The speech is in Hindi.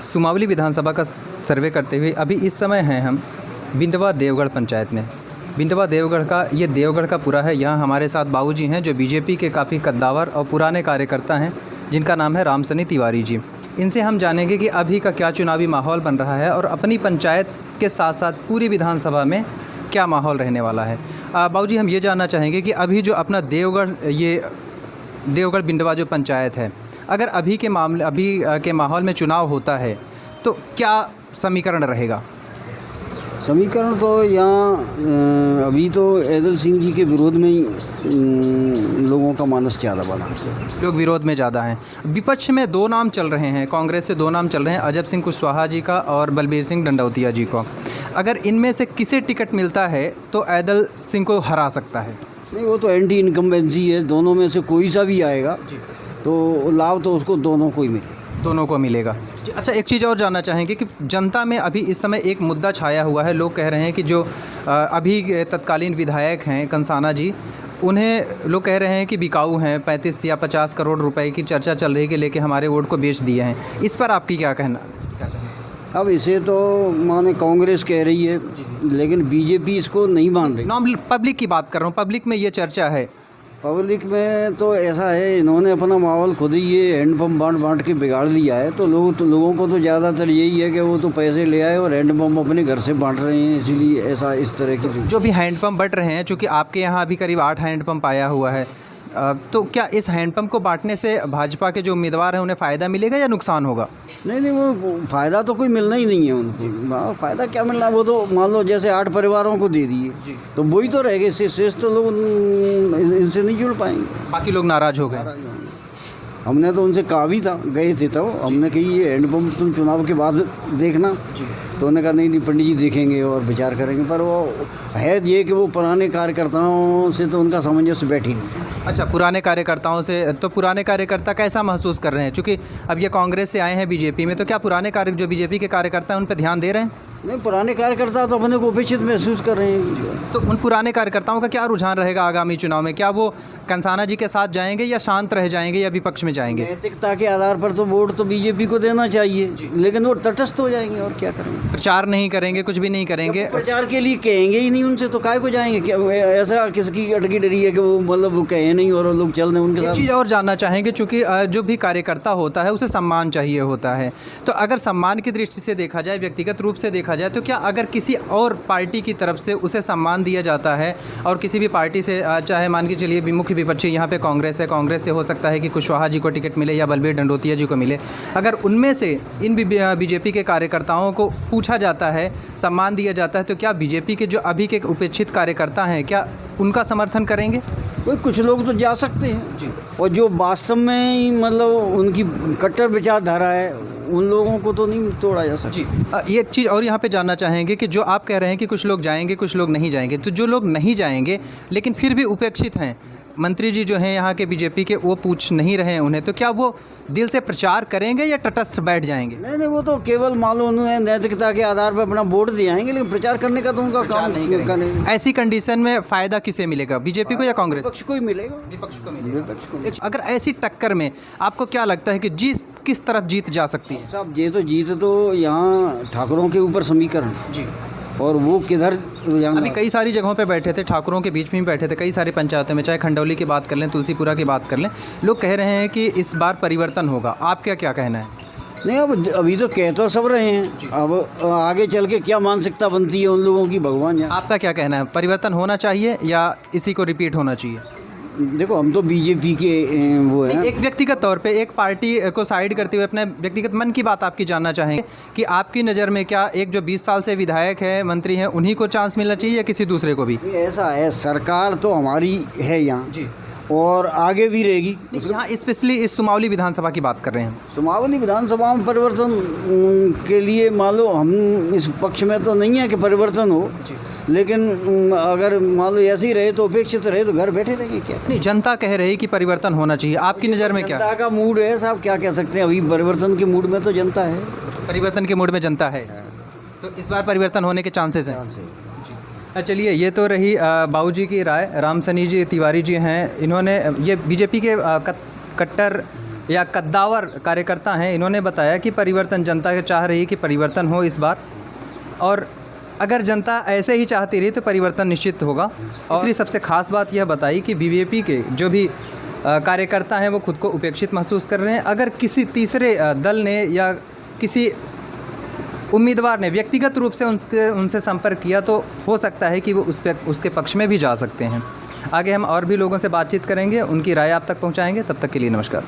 सुमावली विधानसभा का सर्वे करते हुए अभी इस समय हैं हम बिंडवा देवगढ़ पंचायत में। बिंडवा देवगढ़ का ये देवगढ़ का पूरा है। यहाँ हमारे साथ बाबूजी हैं जो बीजेपी के काफ़ी कद्दावर और पुराने कार्यकर्ता हैं, जिनका नाम है रामसनी तिवारी जी। इनसे हम जानेंगे कि अभी का क्या चुनावी माहौल बन रहा है और अपनी पंचायत के साथ साथ पूरी विधानसभा में क्या माहौल रहने वाला है। बाबूजी, हम ये जानना चाहेंगे कि अभी जो अपना देवगढ़ बिंडवा जो पंचायत है, अगर अभी के माहौल में चुनाव होता है तो क्या समीकरण रहेगा? समीकरण तो यहाँ अभी तो ऐदल सिंह जी के विरोध में ही लोगों का मानस ज़्यादा बना है। लोग विरोध में ज़्यादा हैं। विपक्ष में दो नाम चल रहे हैं, कांग्रेस से दो नाम चल रहे हैं, अजब सिंह कुशवाहा जी का और बलबीर सिंह डंडौतिया जी को। अगर इनमें से किसे टिकट मिलता है तो ऐदल सिंह को हरा सकता है? नहीं, वो तो एंटी इनकम्बेंसी है, दोनों में से कोई सा भी आएगा तो लाभ तो उसको दोनों को ही मिलेगा। दोनों को मिलेगा। अच्छा, एक चीज़ और जानना चाहेंगे कि जनता में अभी इस समय एक मुद्दा छाया हुआ है। लोग कह रहे हैं कि जो अभी तत्कालीन विधायक हैं कंसाना जी, उन्हें लोग कह रहे हैं कि बिकाऊ हैं, 35 या 50 करोड़ रुपए की चर्चा चल रही है कि लेके हमारे वोट को बेच दिए हैं। इस पर आपकी क्या कहना? अब इसे तो माने कांग्रेस कह रही है, लेकिन बीजेपी इसको नहीं मान रही। नॉर्मल पब्लिक की बात कर रहा हूँ, पब्लिक में ये चर्चा है। पब्लिक में तो ऐसा है, इन्होंने अपना माहौल खुद ही ये हैंडपम्प बांट के बिगाड़ लिया है। तो लोगों को तो ज़्यादातर यही है कि वो तो पैसे ले आए और हैंडपम्प अपने घर से बांट रहे हैं, इसीलिए ऐसा इस तरह की जो भी हैंडपम्प बट रहे हैं, चूँकि आपके यहाँ अभी करीब 8 हैंडपम्प आया हुआ है, तो क्या इस हैंडपम्प को बांटने से भाजपा के जो उम्मीदवार हैं उन्हें फ़ायदा मिलेगा या नुकसान होगा? नहीं, वो फ़ायदा तो कोई मिलना ही नहीं है उनको। फ़ायदा क्या मिलना है? वो तो मान लो जैसे 8 परिवारों को दे दिए तो वही तो रह गए, शेष तो लोग इनसे नहीं जुड़ पाएंगे। बाकी लोग नाराज़ हो गए। हमने तो उनसे कहा भी था, गए थे तो हमने कही ये हैंडपम्प तुम चुनाव के बाद देखना, तो उन्होंने कहा नहीं पंडित जी देखेंगे और विचार करेंगे। पर वो है ये कि वो पुराने कार्यकर्ताओं से तो उनका सामंजस्य बैठ ही नहीं। अच्छा, पुराने कार्यकर्ताओं से तो पुराने कार्यकर्ता कैसा महसूस कर रहे हैं? क्योंकि अब ये कांग्रेस से आए हैं बीजेपी में, तो क्या पुराने जो बीजेपी के कार्यकर्ता हैं उन पर ध्यान दे रहे हैं? नहीं, पुराने कार्यकर्ता तो अपने को उपेक्षित महसूस कर रहे हैं। तो उन पुराने कार्यकर्ताओं का क्या रुझान रहेगा आगामी चुनाव में? क्या वो कंसाना जी के साथ जाएंगे या शांत रह जाएंगे या विपक्ष में जाएंगे? नैतिकता के आधार पर तो वोट तो बीजेपी को देना चाहिए, लेकिन वो तटस्थ हो जाएंगे और क्या करेंगे? प्रचार नहीं करेंगे, कुछ भी नहीं करेंगे। प्रचार के लिए कहेंगे ही नहीं उनसे तो काय को जाएंगे? क्या ऐसा किसकी अटकी डरी है कि वो मतलब वो कहे नहीं और लोग चल रहे उनके साथ? एक चीज़ और जानना चाहेंगे, चूँकि जो भी कार्यकर्ता होता है उसे सम्मान चाहिए होता है, तो अगर सम्मान की दृष्टि से देखा जाए, व्यक्तिगत रूप से देखा जाए, तो क्या अगर किसी और पार्टी की तरफ से उसे सम्मान दिया जाता है और किसी भी पार्टी से, चाहे मान के चलिए मुख्य विपक्षी यहाँ पे कांग्रेस है, कांग्रेस से हो सकता है कि कुशवाहा जी को टिकट मिले या बलबीर डंडौतिया जी को मिले, अगर उनमें से इन बीजेपी के कार्यकर्ताओं को पूछा जाता है, सम्मान दिया जाता है, तो क्या बीजेपी के जो अभी के उपेक्षित कार्यकर्ता हैं क्या उनका समर्थन करेंगे? कुछ लोग तो जा सकते हैं जी, और जो वास्तव में ही मतलब उनकी कट्टर विचारधारा है उन लोगों को तो नहीं तोड़ा जा सकता जी। एक चीज़ और यहाँ पे जानना चाहेंगे कि जो आप कह रहे हैं कि कुछ लोग जाएंगे कुछ लोग नहीं जाएंगे, तो जो लोग नहीं जाएंगे लेकिन फिर भी उपेक्षित हैं, मंत्री जी जो हैं यहाँ के बीजेपी के, वो पूछ नहीं रहे हैं उन्हें, तो क्या वो दिल से प्रचार करेंगे या तटस्थ बैठ जाएंगे? नहीं, वो तो केवल मालूम उन्होंने नैतिकता के आधार पर अपना वोट दिए आएंगे, लेकिन प्रचार करने का तो उनका काम नहीं। ऐसी कंडीशन में फ़ायदा किसे मिलेगा, बीजेपी को या कांग्रेस? विपक्ष को ही मिलेगा। विपक्ष को मिलेगा। अगर ऐसी टक्कर में आपको क्या लगता है कि किस तरफ जीत जा सकती है? साहब, ये तो जीत तो यहाँ ठाकुरों के ऊपर समीकरण जी, और वो किधर? अभी कई सारी जगहों पे बैठे थे, ठाकुरों के बीच में भी बैठे थे, कई सारी पंचायतों में, चाहे खंडौली की बात कर लें, तुलसीपुरा की बात कर लें, लोग कह रहे हैं कि इस बार परिवर्तन होगा। आप क्या कहना है? नहीं, अब अभी तो कह तो सब रहे हैं, अब आगे चल के क्या मानसिकता बनती है उन लोगों की, भगवान जाने। आपका क्या कहना है, परिवर्तन होना चाहिए या इसी को रिपीट होना चाहिए? देखो, हम तो बीजेपी के वो है। एक व्यक्तिगत तौर पे एक पार्टी को साइड करते हुए अपने व्यक्तिगत मन की बात आपकी जानना चाहेंगे कि आपकी नज़र में क्या एक जो 20 साल से विधायक है, मंत्री हैं, उन्हीं को चांस मिलना चाहिए या किसी दूसरे को भी? ऐसा है, सरकार तो हमारी है यहाँ जी, और आगे भी रहेगी। यहाँ स्पेशली इस सुमावली विधानसभा की बात कर रहे हैं। सुमावली विधानसभा में परिवर्तन के लिए मान लो हम इस पक्ष में तो नहीं है कि परिवर्तन हो, लेकिन अगर मान लो ऐसे ही रहे तो उपेक्षित रहे तो घर बैठे रहेंगे क्या? नहीं, जनता कह रही कि परिवर्तन होना चाहिए, आपकी नज़र में क्या? जनता का मूड है साहब, क्या कह सकते हैं, अभी परिवर्तन के मूड में तो जनता है। परिवर्तन के मूड में जनता है, तो इस बार परिवर्तन होने के चांसेस हैं। चलिए, ये तो रही बाबूजी की राय। रामसनी जी तिवारी जी हैं, इन्होंने ये बीजेपी के कट्टर या कद्दावर कार्यकर्ता हैं, इन्होंने बताया कि परिवर्तन जनता चाह रही है कि परिवर्तन हो इस बार, और अगर जनता ऐसे ही चाहती रही तो परिवर्तन निश्चित होगा। और दूसरी सबसे ख़ास बात यह बताई कि बीजेपी के जो भी कार्यकर्ता हैं वो खुद को उपेक्षित महसूस कर रहे हैं। अगर किसी तीसरे दल ने या किसी उम्मीदवार ने व्यक्तिगत रूप से उनसे संपर्क किया तो हो सकता है कि वो उसके पक्ष में भी जा सकते हैं। आगे हम और भी लोगों से बातचीत करेंगे, उनकी राय आप तक पहुंचाएंगे। तब तक के लिए नमस्कार।